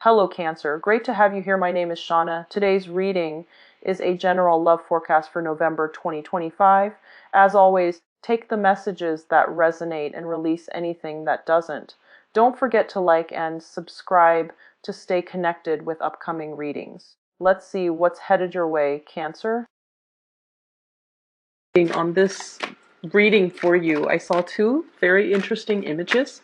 Hello Cancer, great to have you here. My name is Shauna. Today's reading is a general love forecast for November 2025. As always, take the messages that resonate and release anything that doesn't. Don't forget to like and subscribe to stay connected with upcoming readings. Let's see what's headed your way, Cancer. On this reading for you, I saw two very interesting images.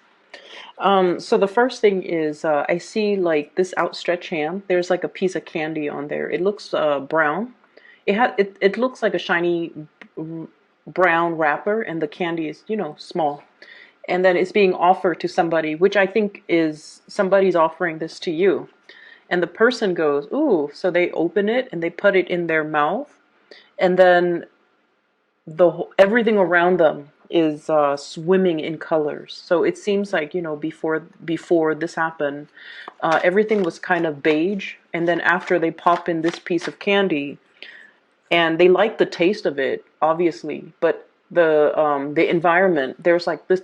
So the first thing is I see like this outstretched hand. There's like a piece of candy on there. It looks brown. It looks like a shiny brown wrapper, and the candy is, you know, small. And then it's being offered to somebody, which I think is somebody's offering this to you. And the person goes, ooh, so they open it and they put it in their mouth, and then everything around them is swimming in colors. So it seems like, you know, before this happened, everything was kind of beige, and then after they pop in this piece of candy, and they like the taste of it, obviously, but the environment, there's like this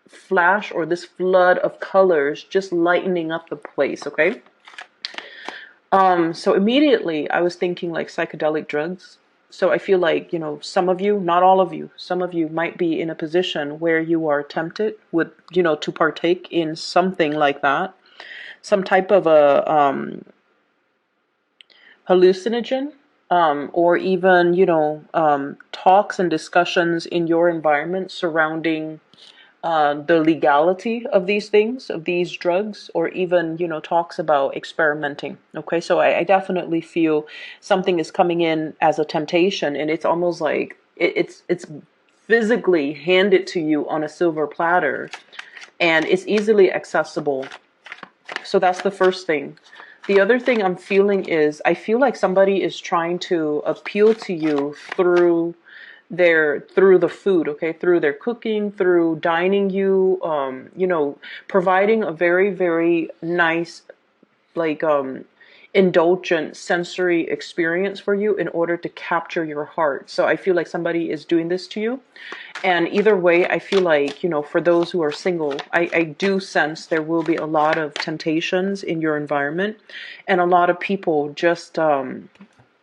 flash or this flood of colors just lightening up the place. Okay. So immediately I was thinking like psychedelic drugs. So I feel like, you know, some of you, not all of you, some of you might be in a position where you are tempted with, you know, to partake in something like that. Some type of a hallucinogen, or even, you know, talks and discussions in your environment surrounding the legality of these things, of these drugs, or even, you know, talks about experimenting. Okay, so I definitely feel something is coming in as a temptation, and it's almost like it's physically handed to you on a silver platter, and it's easily accessible. So that's the first thing. The other thing I'm feeling is I feel like somebody is trying to appeal to you through the food, okay, through their cooking, through dining you, you know, providing a very, very nice, like, indulgent sensory experience for you in order to capture your heart. So I feel like somebody is doing this to you. And either way, I feel like, you know, for those who are single, I do sense there will be a lot of temptations in your environment, and a lot of people just,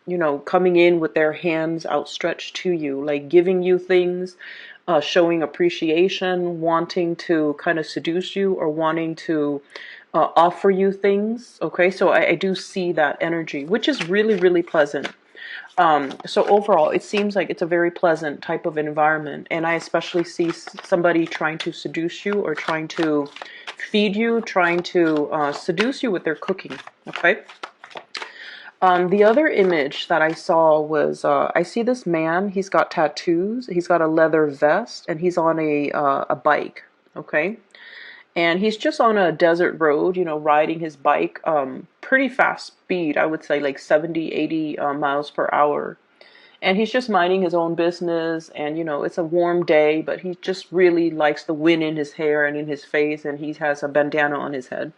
you know, coming in with their hands outstretched to you, like giving you things, showing appreciation, wanting to kind of seduce you, or wanting to offer you things. Okay, so I do see that energy, which is really, really pleasant. So overall, it seems like it's a very pleasant type of environment, and I especially see somebody trying to seduce you, or trying to feed you, trying to seduce you with their cooking. Okay. The other image that I saw was, I see this man, he's got tattoos, he's got a leather vest, and he's on a bike, okay? And he's just on a desert road, you know, riding his bike, pretty fast speed, I would say like 70, 80 miles per hour. And he's just minding his own business, and, you know, it's a warm day, but he just really likes the wind in his hair and in his face, and he has a bandana on his head.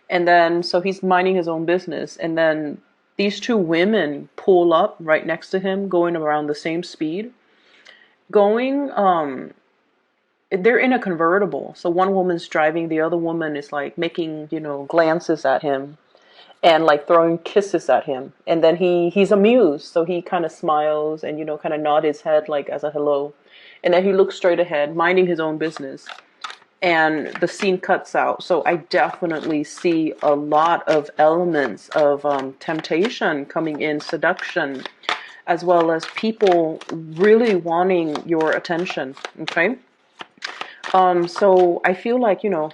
And then, so he's minding his own business, and then these two women pull up right next to him, going around the same speed. They're in a convertible. So one woman's driving, the other woman is like making, you know, glances at him, and like throwing kisses at him. And then he's amused. So he kind of smiles and, you know, kind of nod his head like as a hello. And then he looks straight ahead, minding his own business. And the scene cuts out. So I definitely see a lot of elements of temptation coming in, seduction, as well as people really wanting your attention. Okay. So I feel like, you know,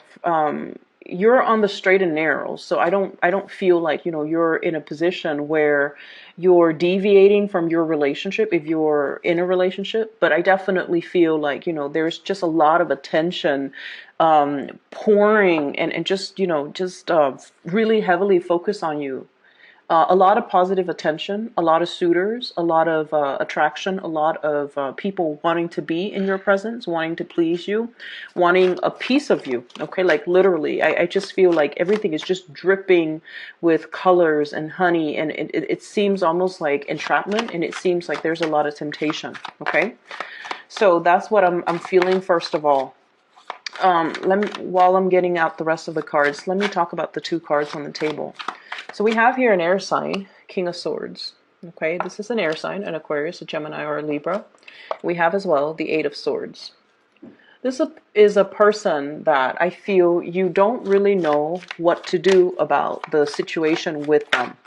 you're on the straight and narrow. So I don't feel like, you know, you're in a position where you're deviating from your relationship if you're in a relationship. But I definitely feel like, you know, there's just a lot of attention pouring, and just, you know, just really heavily focus on you. A lot of positive attention, a lot of suitors, a lot of attraction, a lot of people wanting to be in your presence, wanting to please you, wanting a piece of you. Okay, like literally, I just feel like everything is just dripping with colors and honey, and it seems almost like entrapment, and it seems like there's a lot of temptation. Okay, so that's what I'm feeling first of all. While I'm getting out the rest of the cards, let me talk about the two cards on the table. So we have here an air sign, King of Swords. Okay, this is an air sign, an Aquarius, a Gemini, or a Libra. We have as well the Eight of Swords. This is a person that I feel you don't really know what to do about the situation with them.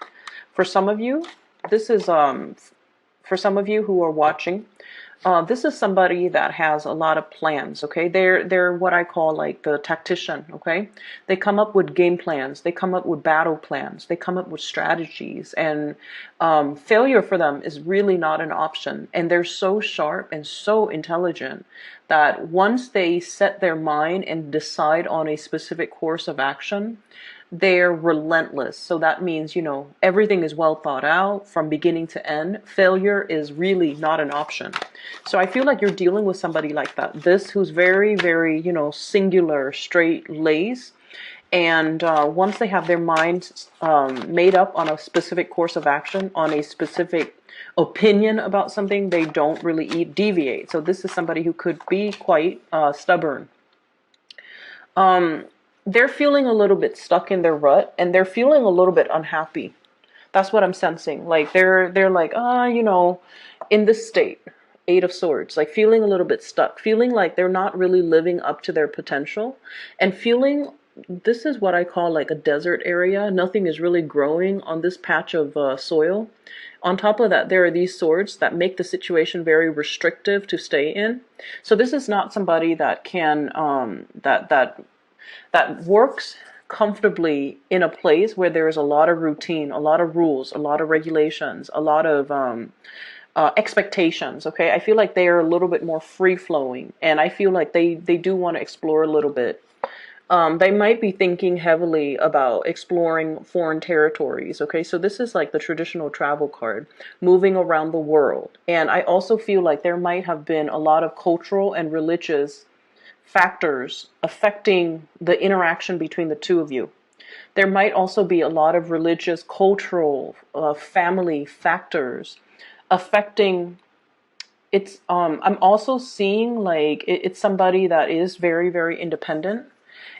For some of you, this is for some of you who are watching, this is somebody that has a lot of plans. Okay, they're what I call like the tactician. Okay, they come up with game plans, they come up with battle plans, they come up with strategies, and failure for them is really not an option. And they're so sharp and so intelligent that once they set their mind and decide on a specific course of action, they're relentless. So that means, everything is well thought out from beginning to end. Failure is really not an option. So I feel like you're dealing with somebody like that. This who's very, very, singular, straight laced. And once they have their minds made up on a specific course of action, on a specific opinion about something, they don't really deviate. So this is somebody who could be quite stubborn. They're feeling a little bit stuck in their rut, and they're feeling a little bit unhappy. That's what I'm sensing. Like they're like, in this state, Eight of Swords, like feeling a little bit stuck, feeling like they're not really living up to their potential, and feeling this is what I call like a desert area. Nothing is really growing on this patch of soil. On top of that, there are these swords that make the situation very restrictive to stay in. So this is not somebody that can that works comfortably in a place where there is a lot of routine, a lot of rules, a lot of regulations, a lot of expectations. Okay, I feel like they are a little bit more free flowing, and I feel like they do want to explore a little bit. They might be thinking heavily about exploring foreign territories. Okay, so this is like the traditional travel card, moving around the world. And I also feel like there might have been a lot of cultural and religious factors affecting the interaction between the two of you. There might also be a lot of religious, cultural, family factors affecting. I'm also seeing like it's somebody that is very, very independent,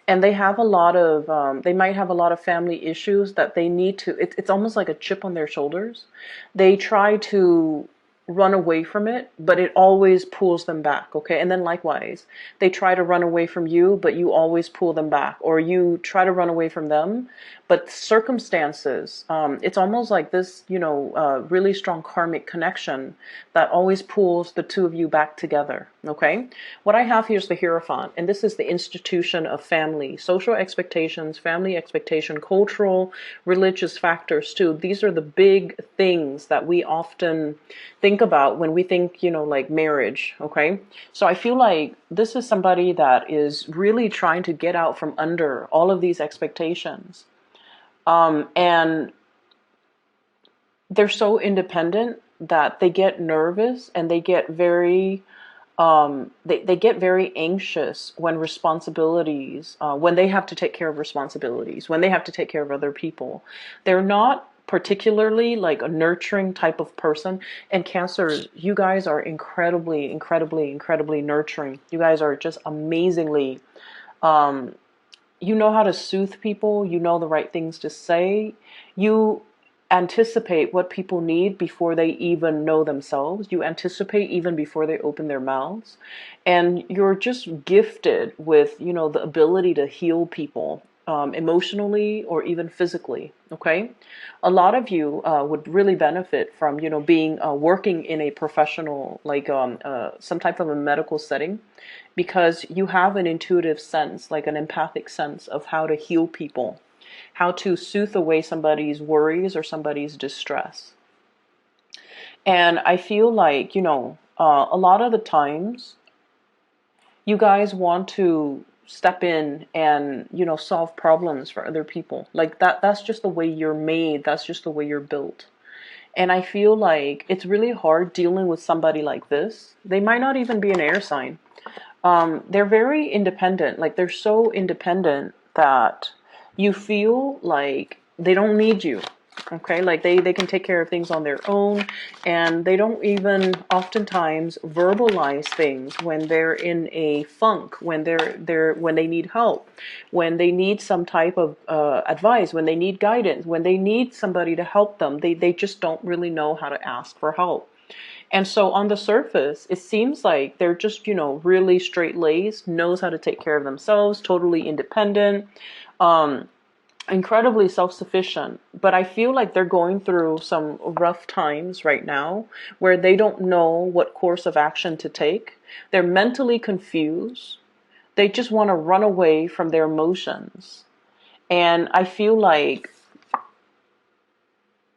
and they have a lot of they might have a lot of family issues that they need to. It's almost like a chip on their shoulders. They try to run away from it, but it always pulls them back. Okay, and then likewise, they try to run away from you, but you always pull them back, or you try to run away from them, but circumstances. It's almost like this, really strong karmic connection that always pulls the two of you back together. Okay, what I have here is the Hierophant, and this is the institution of family, social expectations, family expectation, cultural, religious factors too. These are the big things that we often think about when we think, like marriage. Okay, so I feel like this is somebody that is really trying to get out from under all of these expectations. And they're so independent that they get nervous, and they get very they get very anxious when responsibilities, when they have to take care of responsibilities, when they have to take care of other people. They're not particularly like a nurturing type of person. And Cancer, you guys are incredibly, incredibly, incredibly nurturing. You guys are just amazingly, you know how to soothe people. You know the right things to say. You anticipate what people need before they even know themselves. You anticipate even before they open their mouths. And you're just gifted with, the ability to heal people emotionally or even physically. Okay, a lot of you would really benefit from, being working in a professional, like some type of a medical setting, because you have an intuitive sense, like an empathic sense of how to heal people, how to soothe away somebody's worries or somebody's distress. And I feel like, a lot of the times you guys want to step in and, solve problems for other people. Like that's just the way you're made. That's just the way you're built. And I feel like it's really hard dealing with somebody like this. They might not even be an air sign. They're very independent. Like they're so independent that you feel like they don't need you. Okay, like they can take care of things on their own, and they don't even oftentimes verbalize things when they're in a funk, when when they need help, when they need some type of advice, when they need guidance, when they need somebody to help them. They just don't really know how to ask for help. And so on the surface, it seems like they're just, really straight-laced, knows how to take care of themselves, totally independent, incredibly self-sufficient. But I feel like they're going through some rough times right now where they don't know what course of action to take. They're mentally confused. They just want to run away from their emotions. And I feel like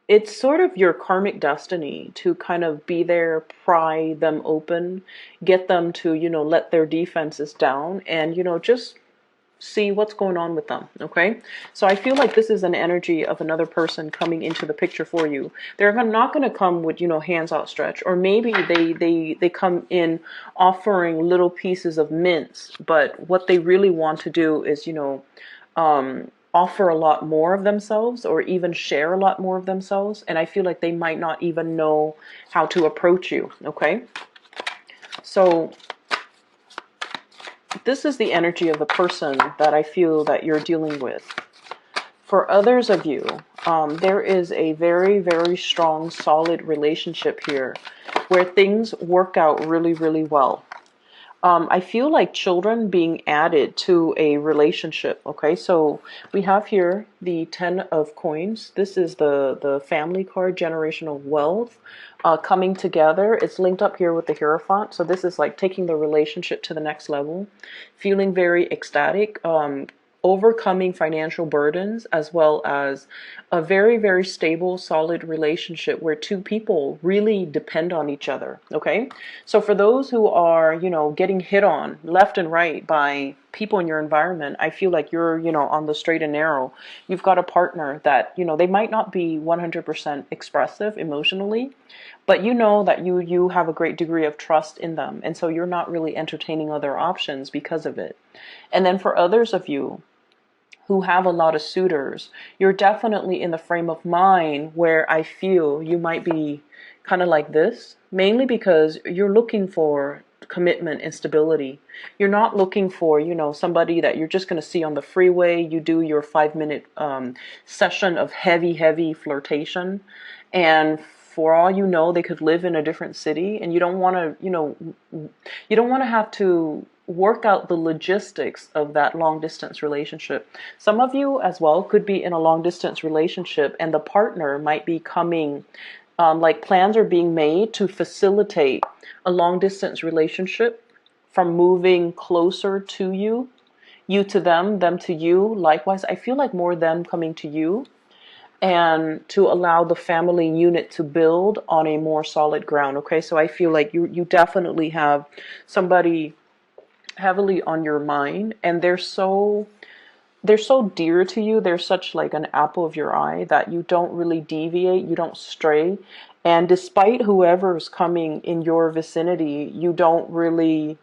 it's sort of your karmic destiny to kind of be there, pry them open, get them to, let their defenses down and, just see what's going on with them. Okay. So I feel like this is an energy of another person coming into the picture for you. They're not going to come with, hands outstretched, or maybe they come in offering little pieces of mints, but what they really want to do is, offer a lot more of themselves or even share a lot more of themselves. And I feel like they might not even know how to approach you. Okay. So this is the energy of the person that I feel that you're dealing with. For others of you, there is a very, very strong, solid relationship here where things work out really, really well. I feel like children being added to a relationship. Okay, so we have here the 10 of coins. This is the family card, generational wealth coming together. It's linked up here with the Hierophant. So this is like taking the relationship to the next level, feeling very ecstatic, overcoming financial burdens, as well as a very, very stable, solid relationship where two people really depend on each other. Okay. So for those who are, getting hit on left and right by people in your environment, I feel like you're, on the straight and narrow. You've got a partner that, they might not be 100% expressive emotionally, but you know that you have a great degree of trust in them. And so you're not really entertaining other options because of it. And then for others of you who have a lot of suitors, you're definitely in the frame of mind where I feel you might be kind of like this, mainly because you're looking for commitment and stability. You're not looking for, somebody that you're just going to see on the freeway. You do your 5-minute session of heavy, heavy flirtation. And for all you know, they could live in a different city, and you don't want to, you don't want to have to work out the logistics of that long distance relationship. Some of you as well could be in a long distance relationship, and the partner might be coming, like plans are being made to facilitate a long distance relationship from moving closer to you, you to them to you. Likewise, I feel like more them coming to you, and to allow the family unit to build on a more solid ground. Okay, so I feel like you definitely have somebody heavily on your mind, and they're so dear to you. They're such like an apple of your eye that you don't really deviate, you don't stray. And despite whoever's coming in your vicinity, you don't really,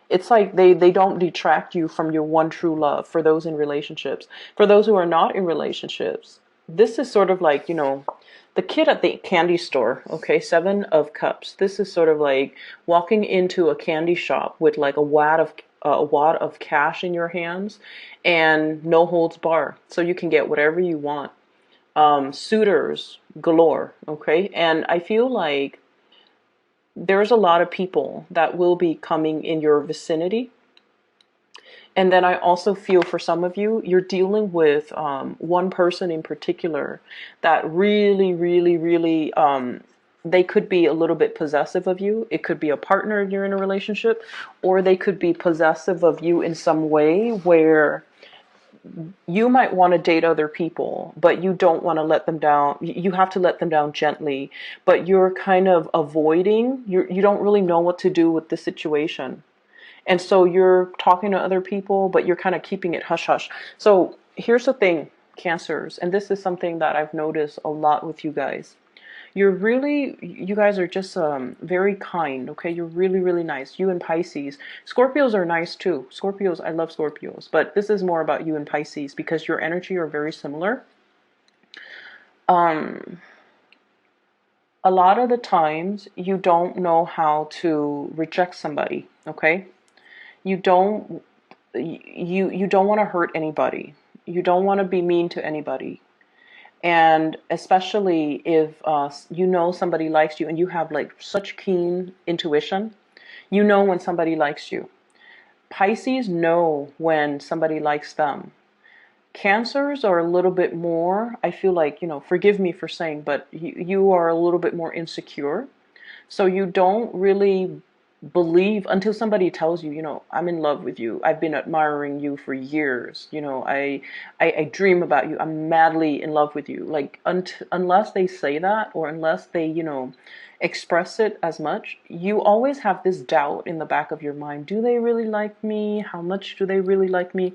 it's like they don't detract you from your one true love. For those in relationships, for those who are not in relationships, this is sort of like, the kid at the candy store. Okay, 7 of Cups. This is sort of like walking into a candy shop with like a wad of cash in your hands and no holds bar, so you can get whatever you want. Suitors galore. Okay, and I feel like there's a lot of people that will be coming in your vicinity. And then I also feel for some of you, you're dealing with one person in particular that really, really, really, they could be a little bit possessive of you. It could be a partner you're in a relationship, or they could be possessive of you in some way where you might want to date other people, but you don't want to let them down. You have to let them down gently, but you're kind of avoiding, you don't really know what to do with the situation. And so you're talking to other people, but you're kind of keeping it hush hush. So here's the thing, Cancers, and this is something that I've noticed a lot with you guys. You guys are just very kind, okay? You're really, really nice. You and Pisces. Scorpios are nice too. Scorpios, I love Scorpios. But this is more about you and Pisces because your energy are very similar. Um, a lot of the times you don't know how to reject somebody, okay? You don't you don't want to hurt anybody. You don't want to be mean to anybody. And especially if you know somebody likes you and you have like such keen intuition, you know when somebody likes you. Pisces know when somebody likes them. Cancers are a little bit more, I feel like, forgive me for saying, but you are a little bit more insecure. So you don't really believe until somebody tells you, I'm in love with you. I've been admiring you for years. I dream about you. I'm madly in love with you. Like, unless they say that, or unless they, express it as much, you always have this doubt in the back of your mind. Do they really like me? How much do they really like me?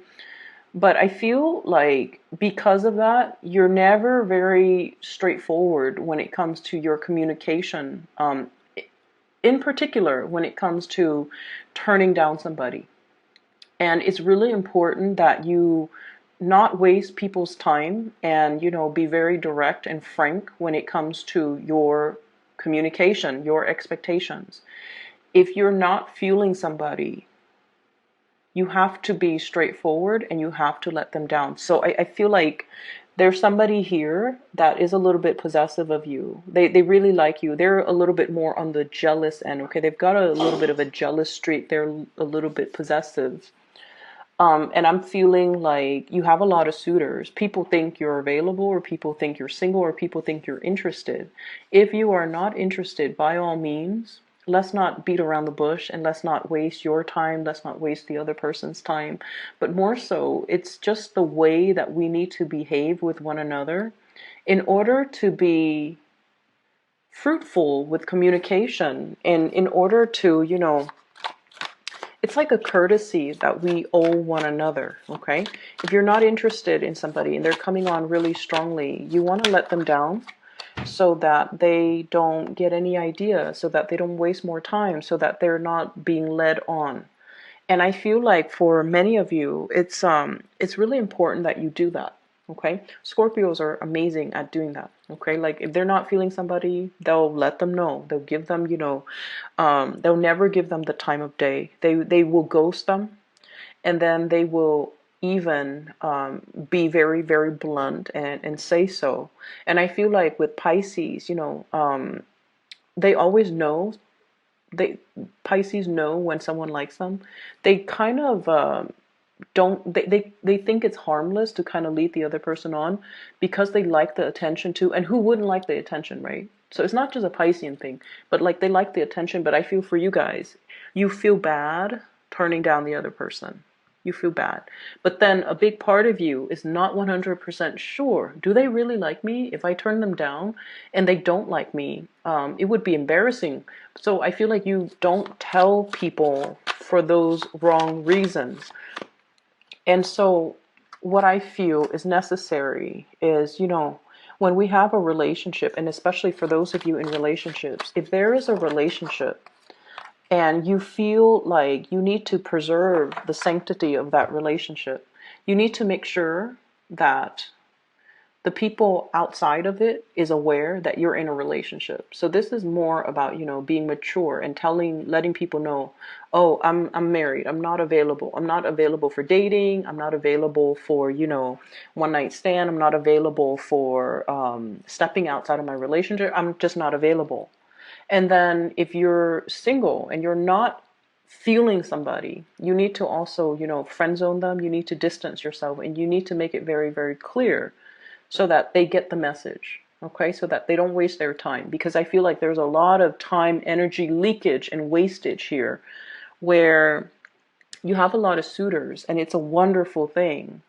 But I feel like because of that, you're never very straightforward when it comes to your communication. In particular, when it comes to turning down somebody. And it's really important that you not waste people's time and, be very direct and frank when it comes to your communication, your expectations. If you're not feeling somebody, you have to be straightforward and you have to let them down. So I feel like there's somebody here that is a little bit possessive of you. They really like you. They're a little bit more on the jealous end, okay? They've got a little bit of a jealous streak. They're a little bit possessive. And I'm feeling like you have a lot of suitors. People think you're available, or people think you're single, or people think you're interested. If you are not interested, by all means, let's not beat around the bush and let's not waste your time. Let's not waste the other person's time. But more so, it's just the way that we need to behave with one another in order to be fruitful with communication, and in order to, it's like a courtesy that we owe one another, okay? If you're not interested in somebody and they're coming on really strongly, you want to let them down so that they don't get any idea, so that they don't waste more time, so that they're not being led on. And I feel like for many of you, it's really important that you do that. Okay, Scorpios are amazing at doing that. Okay, like if they're not feeling somebody, they'll let them know. They'll give them, they'll never give them the time of day. They will ghost them, and then they will even be very, very blunt and say so. And I feel like with Pisces, they always know. They Pisces know when someone likes them. They kind of don't they think it's harmless to kind of lead the other person on because they like the attention too. And who wouldn't like the attention, right? So it's not just a Piscean thing, but like they like the attention. But I feel for you guys, you feel bad turning down the other person. You feel bad. But then a big part of you is not 100% sure. Do they really like me? If I turn them down and they don't like me, it would be embarrassing. So I feel like you don't tell people for those wrong reasons. And so what I feel is necessary is, when we have a relationship, and especially for those of you in relationships, if there is a relationship and you feel like you need to preserve the sanctity of that relationship, you need to make sure that the people outside of it is aware that you're in a relationship. So this is more about, being mature and letting people know, oh, I'm married. I'm not available. I'm not available for dating. I'm not available for, one night stand. I'm not available for stepping outside of my relationship. I'm just not available. And then if you're single and you're not feeling somebody, you need to also, friend zone them. You need to distance yourself, and you need to make it very, very clear so that they get the message, okay? So that they don't waste their time. Because I feel like there's a lot of time, energy leakage and wastage here where you have a lot of suitors and it's a wonderful thing.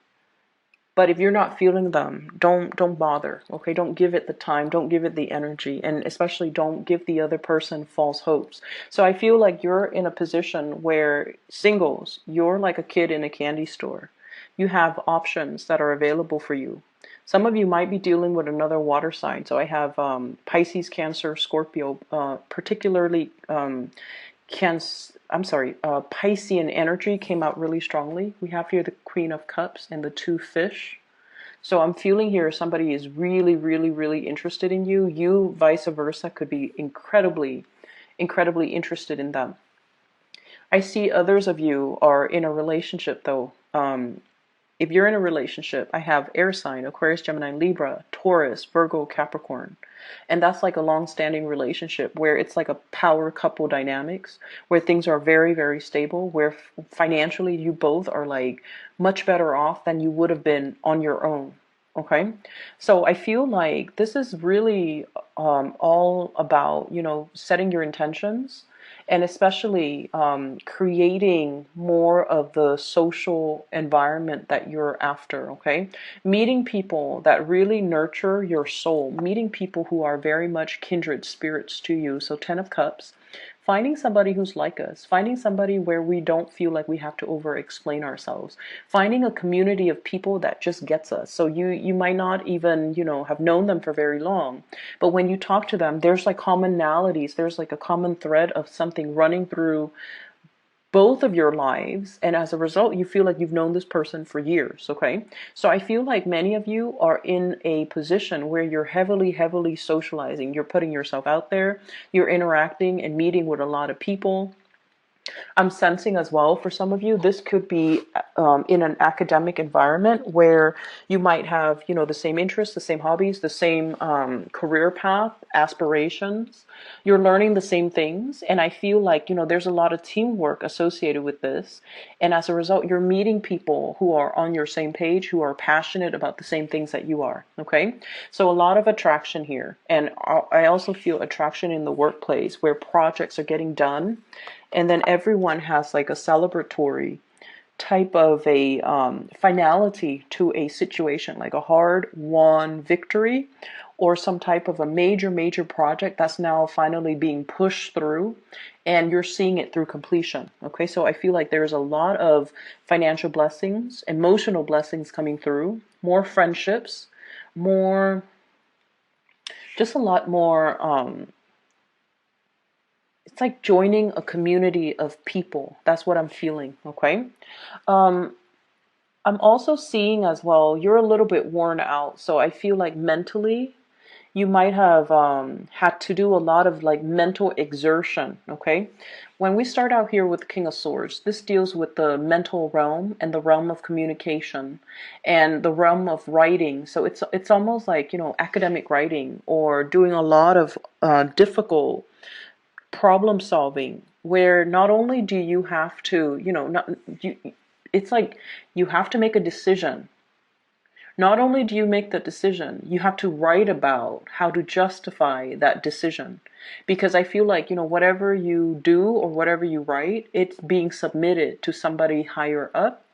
But if you're not feeling them, don't bother, okay? Don't give it the time, don't give it the energy, and especially don't give the other person false hopes. So I feel like you're in a position where singles, you're like a kid in a candy store. You have options that are available for you. Some of you might be dealing with another water sign. So I have Pisces, Cancer, Scorpio, particularly Piscean energy came out really strongly. We have here the Queen of Cups and the two fish. So I'm feeling here somebody is really, really, really interested in you. You, vice versa, could be incredibly, incredibly interested in them. I see others of you are in a relationship though. If you're in a relationship, I have air sign, Aquarius, Gemini, Libra, Taurus, Virgo, Capricorn. And that's like a long-standing relationship where it's like a power couple dynamics, where things are very, very stable, where financially you both are like much better off than you would have been on your own. Okay. So I feel like this is really all about, setting your intentions and especially creating more of the social environment that you're after, okay? Meeting people that really nurture your soul, meeting people who are very much kindred spirits to you. So 10 of Cups, finding somebody who's like us, finding somebody where we don't feel like we have to over explain ourselves, finding a community of people that just gets us. So you might not even, have known them for very long, but when you talk to them, there's like commonalities, there's like a common thread of something running through both of your lives, and as a result you feel like you've known this person for years. Okay, so I feel like many of you are in a position where you're heavily socializing, you're putting yourself out there, you're interacting and meeting with a lot of people. I'm sensing as well for some of you, this could be in an academic environment where you might have, the same interests, the same hobbies, the same career path, aspirations. You're learning the same things. And I feel like, there's a lot of teamwork associated with this. And as a result, you're meeting people who are on your same page, who are passionate about the same things that you are. Okay. So a lot of attraction here. And I also feel attraction in the workplace where projects are getting done. And then everyone has like a celebratory type of a finality to a situation, like a hard won victory or some type of a major project that's now finally being pushed through and you're seeing it through completion. Okay, so I feel like there's a lot of financial blessings, emotional blessings coming through, more friendships, more, just a lot more it's like joining a community of people. That's what I'm feeling, okay? Um, I'm also seeing as well, you're a little bit worn out. So I feel like mentally, you might have had to do a lot of like mental exertion, okay? When we start out here with the King of Swords, this deals with the mental realm and the realm of communication and the realm of writing. So it's almost like, academic writing or doing a lot of difficult problem solving where not only do you have to, not you, it's like you have to make a decision. Not only do you make the decision, you have to write about how to justify that decision. Because I feel like, whatever you do or whatever you write, it's being submitted to somebody higher up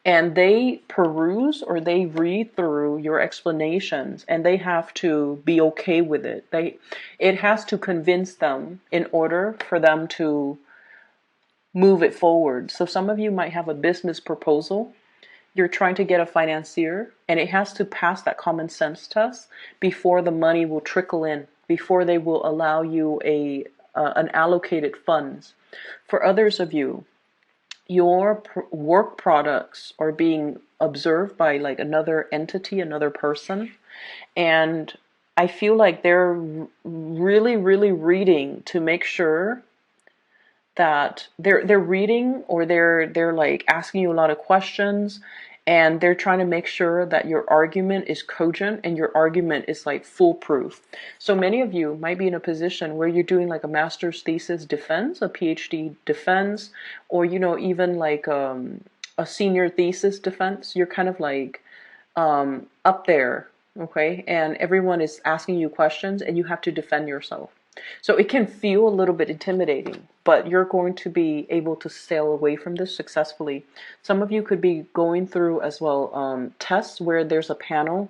and they peruse or they read through your explanations and they have to be okay with it. It has to convince them in order for them to move it forward. So some of you might have a business proposal. You're trying to get a financier and it has to pass that common sense test before the money will trickle in, before they will allow you an allocated funds. For others of you, your work products are being observed by like another entity, another person, and I feel like they're really reading to make sure that they're reading or they're like asking you a lot of questions and they're trying to make sure that your argument is cogent and your argument is like foolproof. So many of you might be in a position where you're doing like a master's thesis defense, a PhD defense, or even like a senior thesis defense. You're kind of like up there, okay, and everyone is asking you questions and you have to defend yourself. So it can feel a little bit intimidating, but you're going to be able to sail away from this successfully. Some of you could be going through as well tests where there's a panel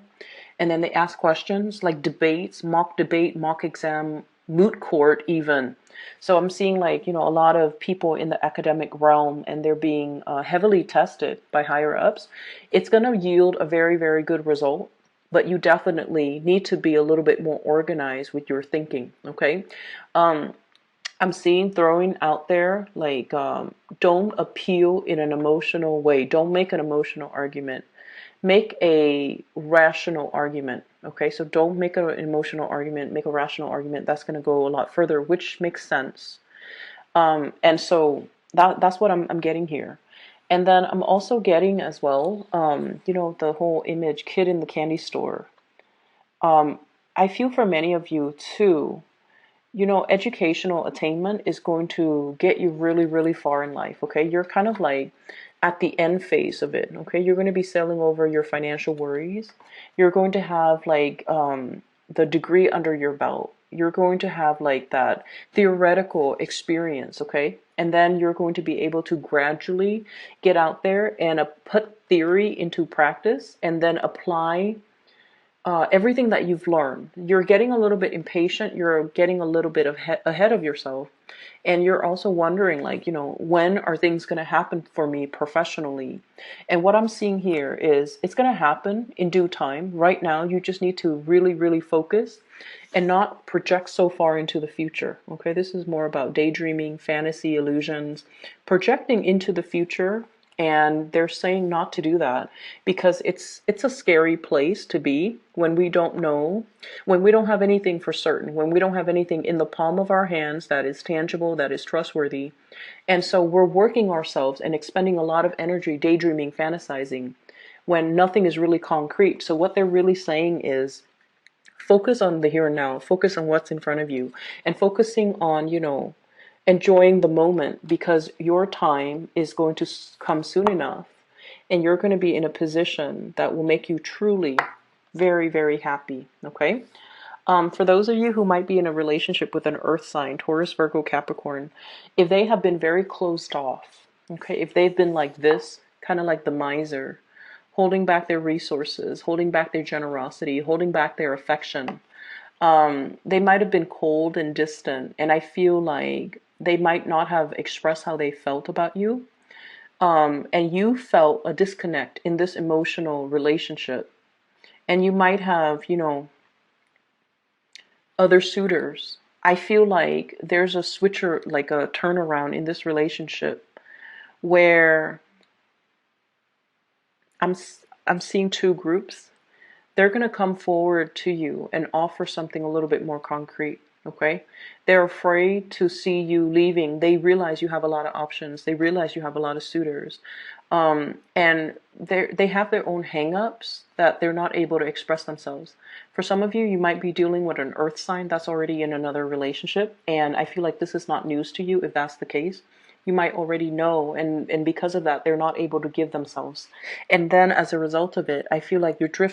and then they ask questions like debates, mock debate, mock exam, moot court even. So I'm seeing like, a lot of people in the academic realm and they're being heavily tested by higher ups. It's going to yield a very good result. But you definitely need to be a little bit more organized with your thinking, okay? I'm seeing throwing out there, like, don't appeal in an emotional way. Don't make an emotional argument. make a rational argument. Okay, so don't make an emotional argument, make a rational argument. That's going to go a lot further, which makes sense. And so that's what I'm getting here. And then I'm also getting as well, the whole image kid in the candy store. I feel for many of you too, educational attainment is going to get you really, really far in life. Okay, you're kind of like at the end phase of it. Okay, you're going to be sailing over your financial worries. You're going to have like the degree under your belt. You're going to have like that theoretical experience. Okay, and then you're going to be able to gradually get out there and put theory into practice and then apply everything that you've learned. You're getting a little bit impatient. You're getting a little bit ahead of yourself. And you're also wondering, like, when are things going to happen for me professionally? And what I'm seeing here is it's going to happen in due time. Right now, you just need to really, really focus and not project so far into the future. Okay, this is more about daydreaming, fantasy, illusions, projecting into the future. And they're saying not to do that because it's a scary place to be when we don't know, when we don't have anything for certain, when we don't have anything in the palm of our hands that is tangible, that is trustworthy. And so we're working ourselves and expending a lot of energy daydreaming, fantasizing when nothing is really concrete. So what they're really saying is focus on the here and now, focus on what's in front of you, and focusing on, enjoying the moment, because your time is going to come soon enough and you're going to be in a position that will make you truly very, very happy. Okay. For those of you who might be in a relationship with an earth sign, Taurus, Virgo, Capricorn, if they have been very closed off, okay, if they've been like this, kind of like the miser, holding back their resources, holding back their generosity, holding back their affection, they might have been cold and distant, and I feel like they might not have expressed how they felt about you, and you felt a disconnect in this emotional relationship, and you might have, other suitors. I feel like there's a switcher, like a turnaround in this relationship where I'm I'm seeing two groups. They're going to come forward to you and offer something a little bit more concrete. Okay, they're afraid to see you leaving. They realize you have a lot of options. They realize you have a lot of suitors, and they have their own hang-ups that they're not able to express themselves. For some of you, you might be dealing with an earth sign that's already in another relationship, and I feel like this is not news to you if that's the case. You might already know, and because of that, they're not able to give themselves. And then as a result of it, I feel like you're drifting